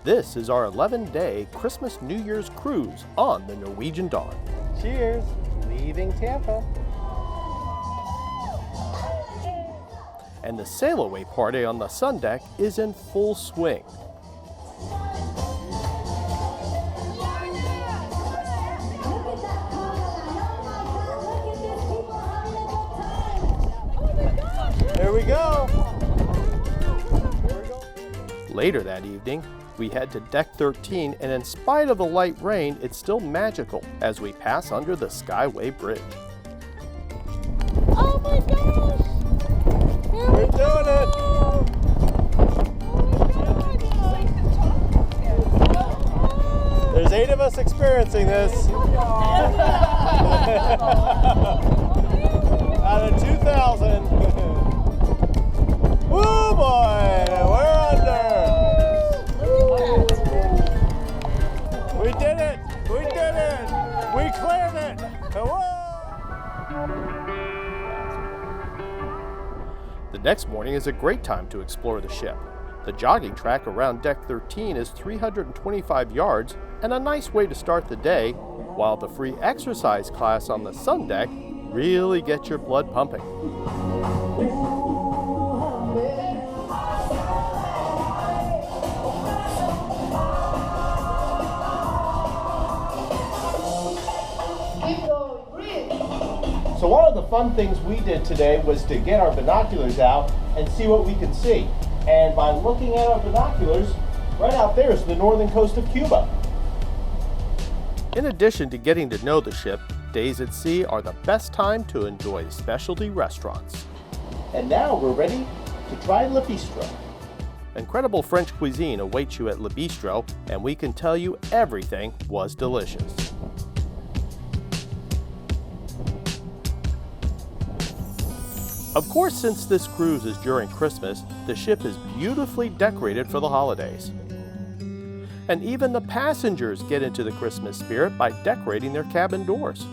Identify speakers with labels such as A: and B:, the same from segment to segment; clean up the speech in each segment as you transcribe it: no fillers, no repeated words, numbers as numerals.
A: This is our 11-day Christmas New Year's cruise on the Norwegian Dawn.
B: Cheers! Leaving Tampa.
A: And the sail-away party on the sun deck is in full swing.
B: There we go!
A: Later that evening, we head to Deck 13, and in spite of the light rain, it's still magical as we pass under the Skyway Bridge.
C: Oh my gosh!
B: We're doing it! There's 8 of us experiencing this. Out of 2,000. Woo boy! We're under! We did it! We did it! We cleared it! Whoa!
A: The next morning is a great time to explore the ship. The jogging track around Deck 13 is 325 yards and a nice way to start the day, while the free exercise class on the sun deck really gets your blood pumping. So one of the fun things we did today was to get our binoculars out and see what we could see. And by looking at our binoculars, right out there is the northern coast of Cuba. In addition to getting to know the ship, days at sea are the best time to enjoy specialty restaurants. And now we're ready to try Le Bistro. Incredible French cuisine awaits you at Le Bistro, and we can tell you everything was delicious. Of course, since this cruise is during Christmas, the ship is beautifully decorated for the holidays. And even the passengers get into the Christmas spirit by decorating their cabin doors.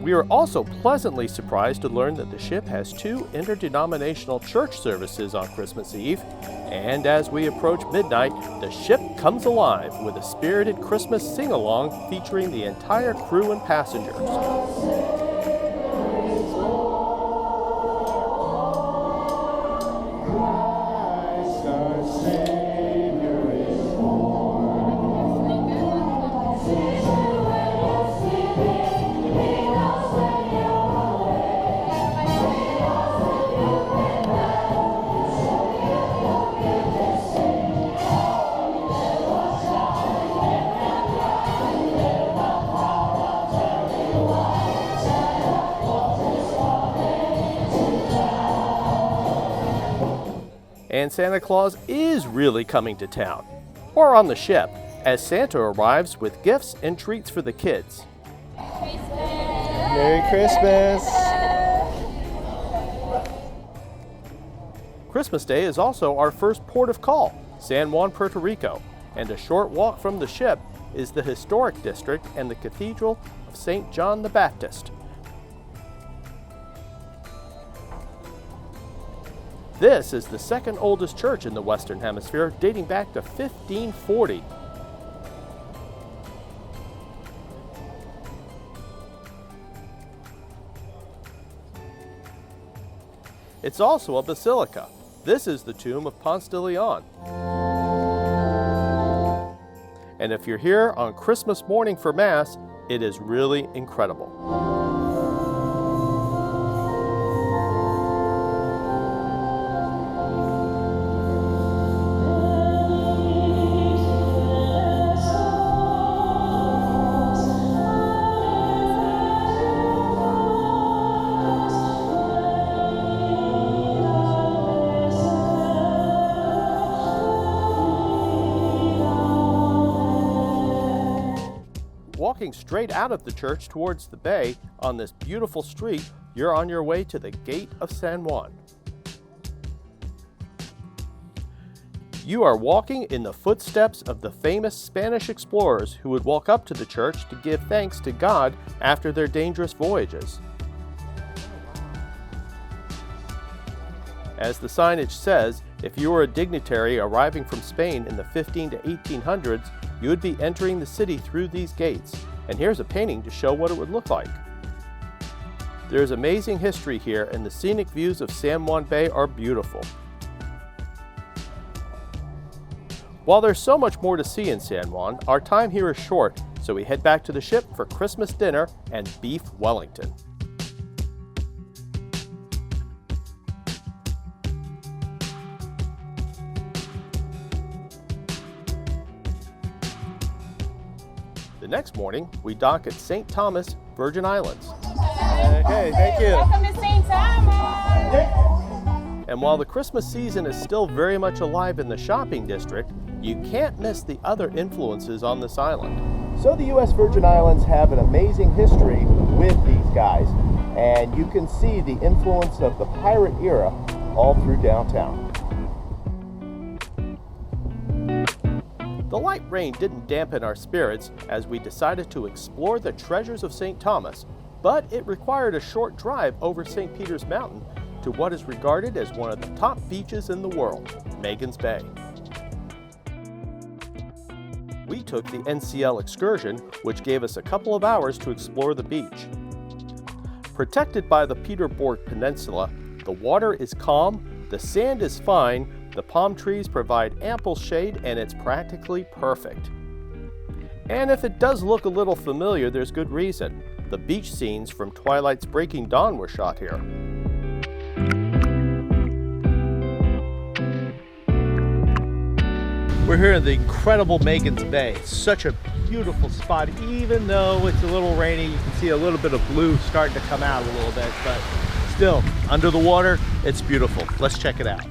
A: We are also pleasantly surprised to learn that the ship has 2 interdenominational church services on Christmas Eve, and as we approach midnight, the ship comes alive with a spirited Christmas sing-along featuring the entire crew and passengers. And Santa Claus is really coming to town, or on the ship, as Santa arrives with gifts and treats for the kids.
B: Merry Christmas!
A: Christmas Day is also our first port of call, San Juan, Puerto Rico, and a short walk from the ship is the historic district and the Cathedral of St. John the Baptist. This is the second oldest church in the Western Hemisphere, dating back to 1540. It's also a basilica. This is the tomb of Ponce de Leon. And if you're here on Christmas morning for Mass, it is really incredible. Walking straight out of the church towards the bay on this beautiful street, you're on your way to the Gate of San Juan. You are walking in the footsteps of the famous Spanish explorers who would walk up to the church to give thanks to God after their dangerous voyages. As the signage says,
C: If you were a dignitary arriving from Spain in the 15 to 1800s, you would be entering the city through these gates. And here's a painting to show what it would look like. There's amazing history here, and the scenic views of San Juan Bay are beautiful. While there's so much more to see in San Juan, our time here is short, so we head back to the ship for Christmas dinner and beef Wellington. The next morning, we dock at St. Thomas, Virgin Islands.
B: Okay, thank you.
D: Welcome to St. Thomas.
C: And while the Christmas season is still very much alive in the shopping district, you can't miss the other influences on this island.
A: So the U.S. Virgin Islands have an amazing history with these guys, and you can see the influence of the pirate era all through downtown.
C: The light rain didn't dampen our spirits as we decided to explore the treasures of St. Thomas, but it required a short drive over St. Peter's Mountain to what is regarded as one of the top beaches in the world, Magens Bay. We took the NCL excursion, which gave us a couple of hours to explore the beach. Protected by the Peterborg Peninsula, the water is calm, the sand is fine, the palm trees provide ample shade, and it's practically perfect. And if it does look a little familiar, there's good reason. The beach scenes from Twilight's Breaking Dawn were shot here.
B: We're here in the incredible Magens Bay. It's such a beautiful spot. Even though it's a little rainy, you can see a little bit of blue starting to come out a little bit, but still, under the water, it's beautiful. Let's check it out.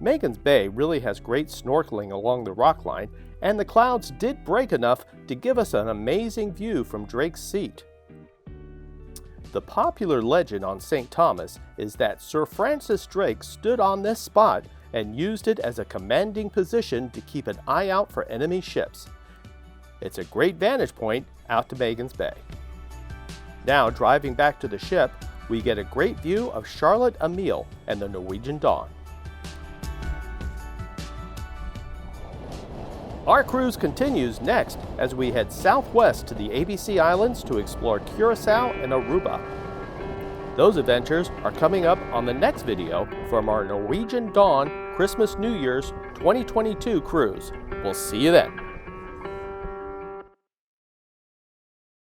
C: Magens Bay really has great snorkeling along the rock line, and the clouds did break enough to give us an amazing view from Drake's Seat. The popular legend on St. Thomas is that Sir Francis Drake stood on this spot and used it as a commanding position to keep an eye out for enemy ships. It's a great vantage point out to Magens Bay. Now, driving back to the ship, we get a great view of Charlotte Emile and the Norwegian Dawn. Our cruise continues next as we head southwest to the ABC Islands to explore Curacao and Aruba. Those adventures are coming up on the next video from our Norwegian Dawn Christmas New Year's 2022 cruise. We'll see you then.